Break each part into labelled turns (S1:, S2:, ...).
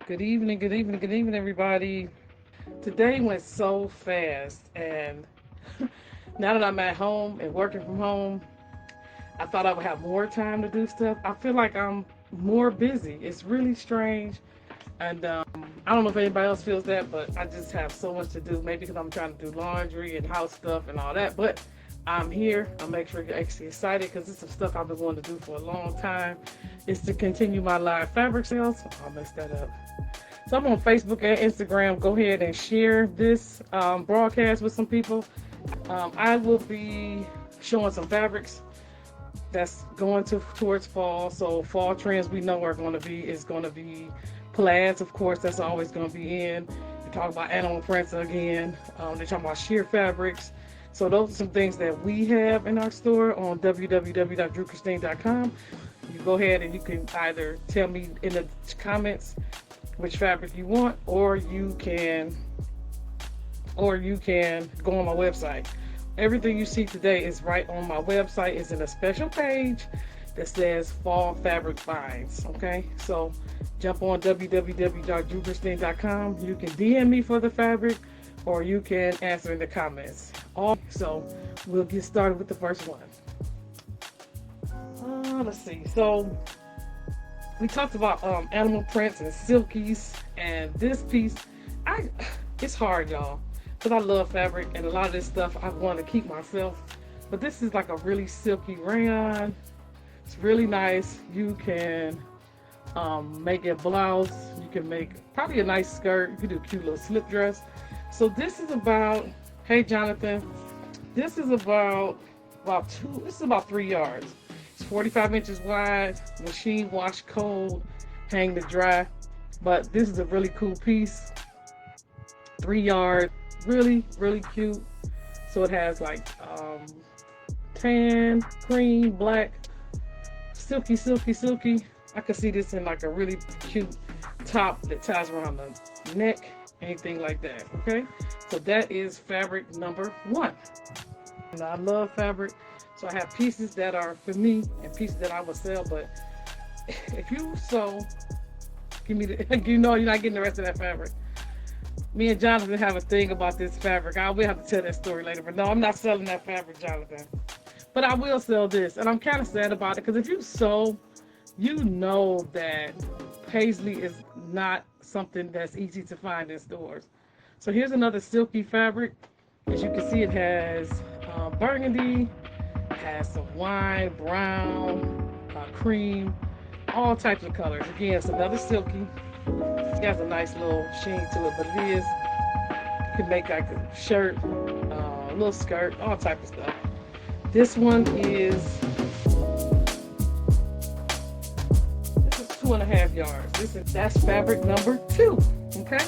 S1: Good evening, good evening, good evening, everybody. Today went so fast, and now that I'm at home and working from home, I thought I would have more time to do stuff. I feel like I'm more busy. It's really strange, and I don't know if anybody else feels that, but I just have so much to do. Maybe because I'm trying to do laundry and house stuff and all that, but I'm here. I'm actually excited because it's some stuff I've been wanting to do for a long time. It's to continue my live fabric sales. I'll mess that up. So I'm on Facebook and Instagram. Go ahead and share this broadcast with some people. I will be showing some fabrics that's going towards fall. So fall trends we know are going to be plaids, of course. That's always going to be in. We talk about animal prints again. They're talking about sheer fabrics. So those are some things that we have in our store on www.drewchristine.com. You go ahead and you can either tell me in the comments which fabric you want, or you can go on my website. Everything you see today is right on my website. It's in a special page that says Fall Fabric Finds. Okay, so jump on www.drewchristine.com. You can DM me for the fabric, or you can answer in the comments. So we'll get started with the first one. Let's see. So we talked about animal prints and silkies, and this piece, it's hard, y'all, because I love fabric, and a lot of this stuff I want to keep myself. But this is like a really silky rayon. It's really nice. You can make a blouse. You can make probably a nice skirt. You can do a cute little slip dress. So this is about, hey Jonathan, this is about 3 yards. It's 45 inches wide, machine wash cold, hang to dry. But this is a really cool piece. 3 yards, really, really cute. So it has like tan, cream, black, silky, silky, silky. I could see this in like a really cute top that ties around the neck, anything like that, okay? So that is fabric number one. And I love fabric. So I have pieces that are for me and pieces that I will sell, but if you sew, give me the, you know you're not getting the rest of that fabric. Me and Jonathan have a thing about this fabric. I will have to tell that story later, but no, I'm not selling that fabric, Jonathan. But I will sell this, and I'm kind of sad about it, because if you sew, you know that Paisley is not something that's easy to find in stores. So here's another silky fabric. As you can see, it has burgundy, has some wine, brown, cream, all types of colors. Again, it's another silky. It has a nice little sheen to it, but it is, you can make like a shirt, a little skirt, all type of stuff. This one is 2.5 yards. That's fabric number two, okay?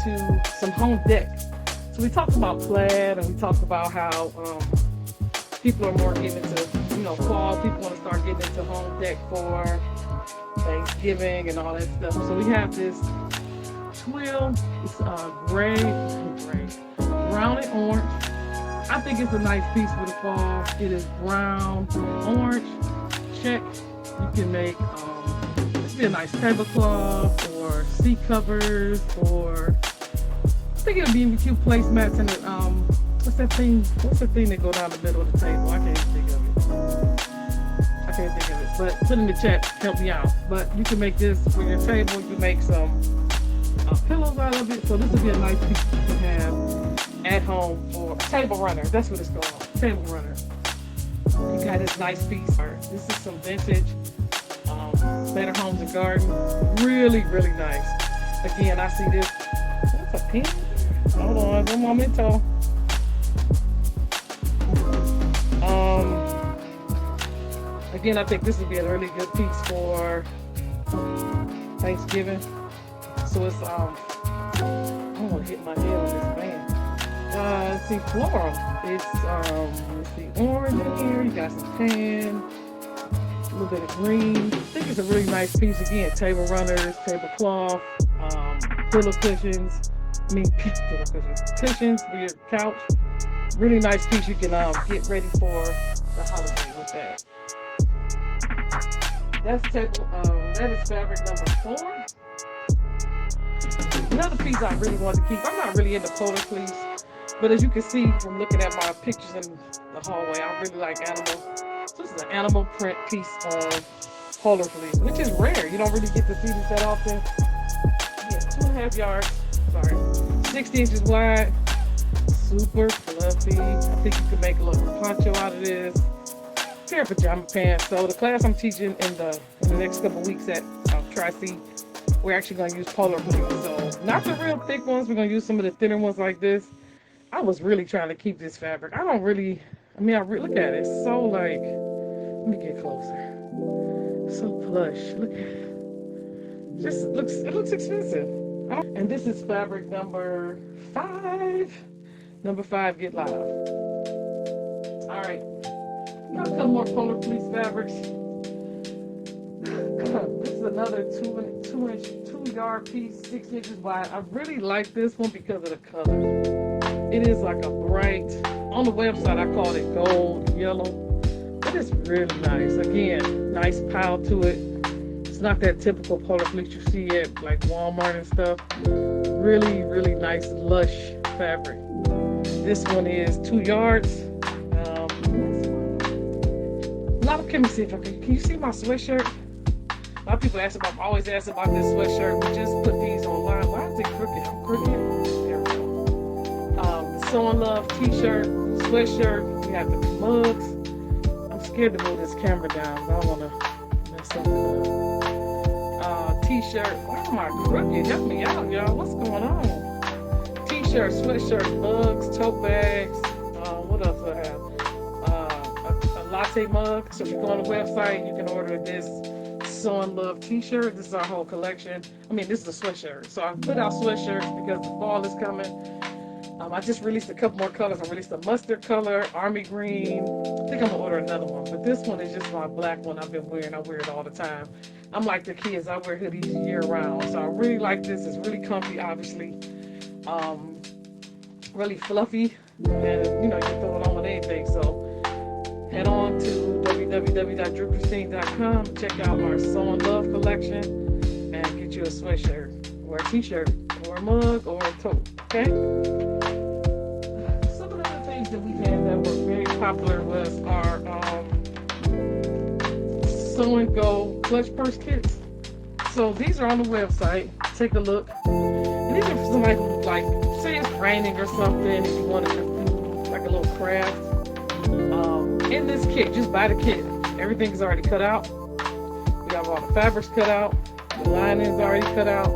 S1: To some home deck. So we talked about plaid, and we talked about how people are more getting into, fall. People want to start getting into home deck for Thanksgiving and all that stuff. So we have this twill. It's brown and orange. I think it's a nice piece for the fall. It is brown, orange, check. You can make this be a nice tablecloth or seat covers, or I think it'll be in cute placemats in it. What's the thing that go down the middle of the table? I can't think of it. But put in the chat, help me out. But you can make this for your table. You can make some pillows out of it. So this would be a nice piece you can have at home for a table runner. That's what it's called, table runner. You got this nice piece. This is some vintage Better Homes and Garden. Really, really nice. Again, I see this. What's a pin? Hold on, one momento. Again, I think this would be a really good piece for Thanksgiving. So it's I don't want to hit my head on this band. Let's see, floral. It's let's see, orange in here. You got some tan, a little bit of green. I think it's a really nice piece. Again, table runners, tablecloth, pillow cushions. Cushions for your couch. Really nice piece. You can get ready for the holiday with that. That is fabric number 4. Another piece I really want to keep. I'm not really into polar fleece, but as you can see from looking at my pictures in the hallway, I really like animal. So this is an animal print piece of polar fleece, which is rare. You don't really get to see this that often. Yeah, 2.5 yards. Sorry, 60 inches wide. Super fluffy. I think you can make a little poncho out of this. Pair of pajama pants. So the class I'm teaching in the next couple weeks at Tri-C, we're actually going to use polar fleece. So not the real thick ones. We're going to use some of the thinner ones like this. I was really trying to keep this fabric. I look at it. It's so like, let me get closer. So plush. Look at it. It looks expensive. And this is fabric number 5. Number 5, get live. All right. Got a couple more polar fleece fabrics. This is another 2-yard piece, 6 inches wide. I really like this one because of the color. It is like a bright, on the website I called it gold yellow, but it's really nice. Again, nice pile to it. It's not that typical polar fleece you see at like Walmart and stuff. Really, really nice, lush fabric. This one is 2 yards. Let me see if I can you see my sweatshirt? A lot of people always ask about this sweatshirt. We just put these online. Why is it crooked? I'm crooked. There we go. The Sew and Love t-shirt, sweatshirt. We have the mugs. I'm scared to move this camera down. I don't want to mess something up. T-shirt. Why am I crooked? Help me out, y'all. What's going on? T-shirt, sweatshirt, mugs, tote bags. What else do I have? Latte mug. So if you go on the website, you can order this Sew and Love t-shirt. This is our whole collection. This is a sweatshirt. So I put out sweatshirts because the fall is coming. I just released a couple more colors. I released a mustard color, army green. I think I'm gonna order another one, but this one is just my black one I've been wearing. I wear it all the time. I'm like the kids. I wear hoodies year round. So I really like this. It's really comfy, obviously. Really fluffy, and you can throw it on with anything. So head on to www.drewchristine.com and check out our Sew and Love collection and get you a sweatshirt or a t-shirt or a mug or a tote, okay? Some of the other things that we had that were very popular was our Sew and Go clutch purse kits. So these are on the website. Take a look. And these are for somebody who, like, say it's raining or something and you wanted to do like a little craft. In this kit, just buy the kit. Everything is already cut out. We have all the fabrics cut out. The lining is already cut out.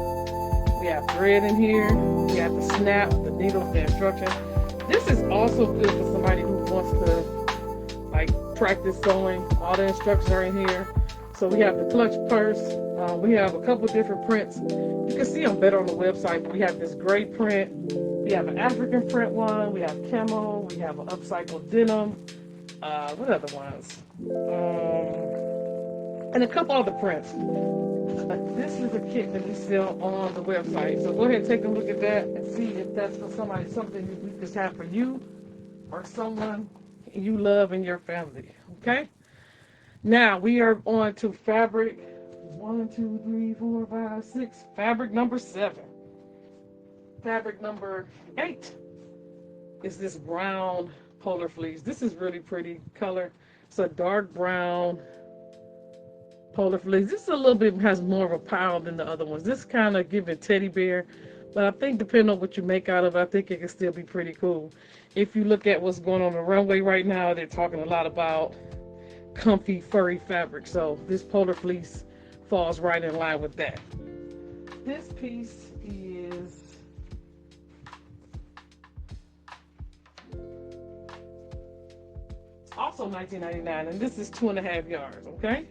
S1: We have thread in here. We have the snap, the needles, the instructions. This is also good for somebody who wants to like practice sewing. All the instructions are in here. So we have the clutch purse. We have a couple different prints. You can see them better on the website. But we have this gray print. We have an African print one. We have camo. We have an upcycled denim. What other ones? And a couple other prints. This is a kit that we sell on the website. So go ahead and take a look at that and see if that's for somebody, something that we just have for you or someone you love in your family. Okay? Now we are on to fabric 1, 2, 3, 4, 5, 6. Fabric number 7. Fabric number 8 is this brown polar fleece. This is really pretty color. It's a dark brown polar fleece. This is a little bit, has more of a pile than the other ones. This kind of giving teddy bear, but I think depending on what you make out of it, I think it can still be pretty cool. If you look at what's going on the runway right now, they're talking a lot about comfy furry fabric. So this polar fleece falls right in line with that. This piece is also $19.99, and this is 2.5 yards, okay?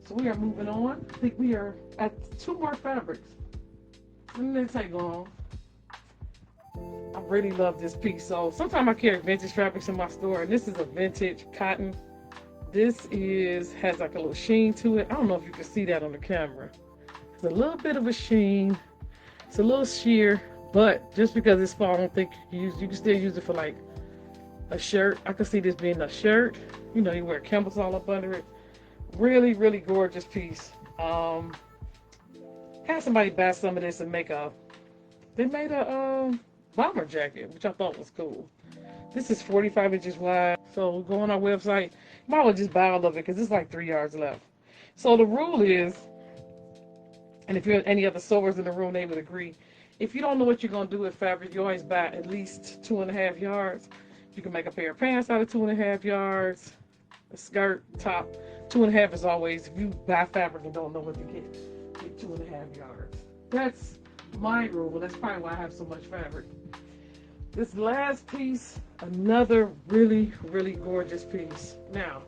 S1: So we are moving on. I think we are at 2 more fabrics. It didn't take long. I really love this piece. So sometimes I carry vintage fabrics in my store, and this is a vintage cotton. This has like a little sheen to it. I don't know if you can see that on the camera. It's a little bit of a sheen. It's a little sheer, but just because it's fall, I don't think you can still use it for like a shirt. I could see this being a shirt. You wear Campbell's all up under it. Really, really gorgeous piece. Had somebody buy some of this and they made a bomber jacket, which I thought was cool. This is 45 inches wide. So go on our website. You might well just buy all of it because it's like 3 yards left. So the rule is, and if you're any other sewers in the room, they would agree. If you don't know what you're going to do with fabric, you always buy at least 2.5 yards. You can make a pair of pants out of 2.5 yards. A skirt, top. 2.5 is always, if you buy fabric and don't know what to get 2.5 yards. That's my rule. That's probably why I have so much fabric. This last piece, another really, really gorgeous piece. Now,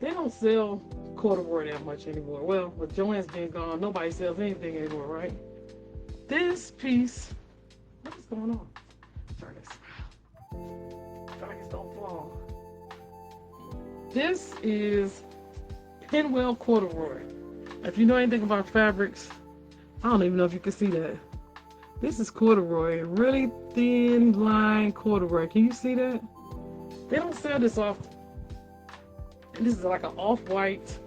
S1: they don't sell corduroy that much anymore. Well, with Joann's being gone, nobody sells anything anymore, right? This piece, what is going on? Turn this around. Dragons don't fall. This is pinwheel corduroy. If you know anything about fabrics, I don't even know if you can see that. This is corduroy, really thin line corduroy. Can you see that? They don't sell this often. And this is like an off-white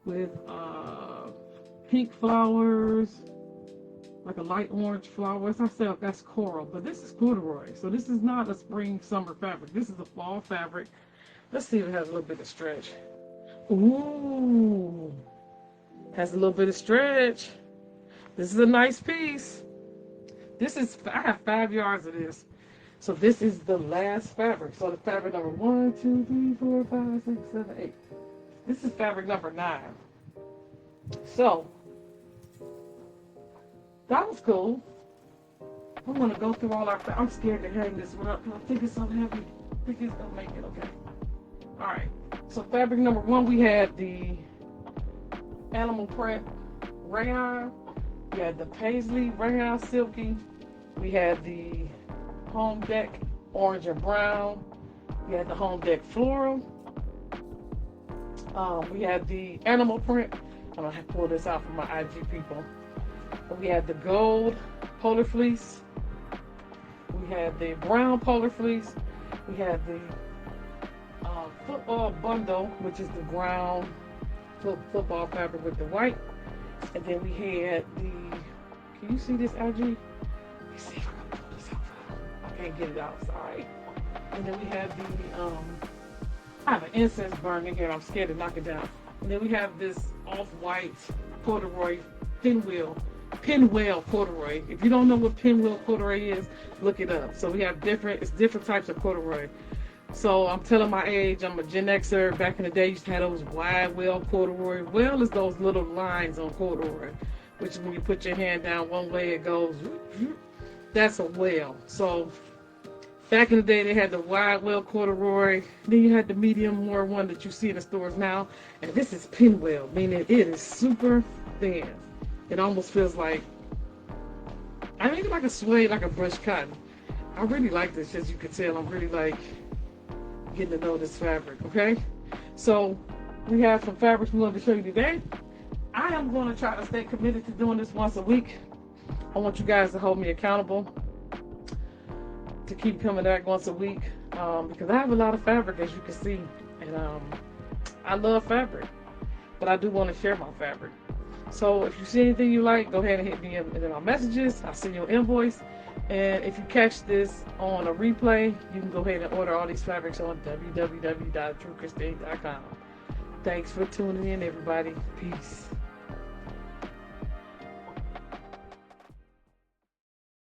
S1: with pink flowers, like a light orange flower. As I said, that's coral, but this is corduroy. So this is not a spring summer fabric. This is a fall fabric. Let's see if it has a little bit of stretch. Ooh, has a little bit of stretch. This is a nice piece. I have 5 yards of this. So this is the last fabric. So the fabric number 1, 2, 3, 4, 5, 6, 7, 8. This is fabric number 9. So that was cool. I'm gonna go through all our. I'm scared to hang this one up. I think it's so heavy. I think it's gonna make it okay. All right. So fabric number 1, we had the animal print rayon. We had the Paisley rayon silky. We had the home deck orange and brown. We had the home deck floral. We had the animal print. I'm gonna have to pull this out for my IG people. We had the gold polar fleece. We had the brown polar fleece. We had the football bundle, which is the brown football fabric with the white. And then we had the, can you see this IG? Let me see if I can pull this out. I can't get it out, sorry. And then we had the, I have an incense burning here. I'm scared to knock it down. And then we have this off-white corduroy pinwheel corduroy. If you don't know what pinwheel corduroy is, look it up. So we have different types of corduroy. So I'm telling my age, I'm a Gen Xer. Back in the day, you used to have those wide well corduroy. Well is those little lines on corduroy, which is when you put your hand down one way, it goes, that's a well. So back in the day, they had the wide well corduroy. Then you had the medium more one that you see in the stores now. And this is pinwheel, meaning it is super thin. It almost feels like, I mean, like a suede, like a brushed cotton. I really like this, as you can tell. I'm really like getting to know this fabric, okay? So we have some fabrics we wanted to show you today. I am going to try to stay committed to doing this once a week. I want you guys to hold me accountable to keep coming back once a week, because I have a lot of fabric, as you can see, and I love fabric, but I do want to share my fabric. So if you see anything you like, go ahead and hit me in my messages. I'll send you an invoice. And if you catch this on a replay, you can go ahead and order all these fabrics on www.truechristine.com. Thanks for tuning in, everybody. Peace.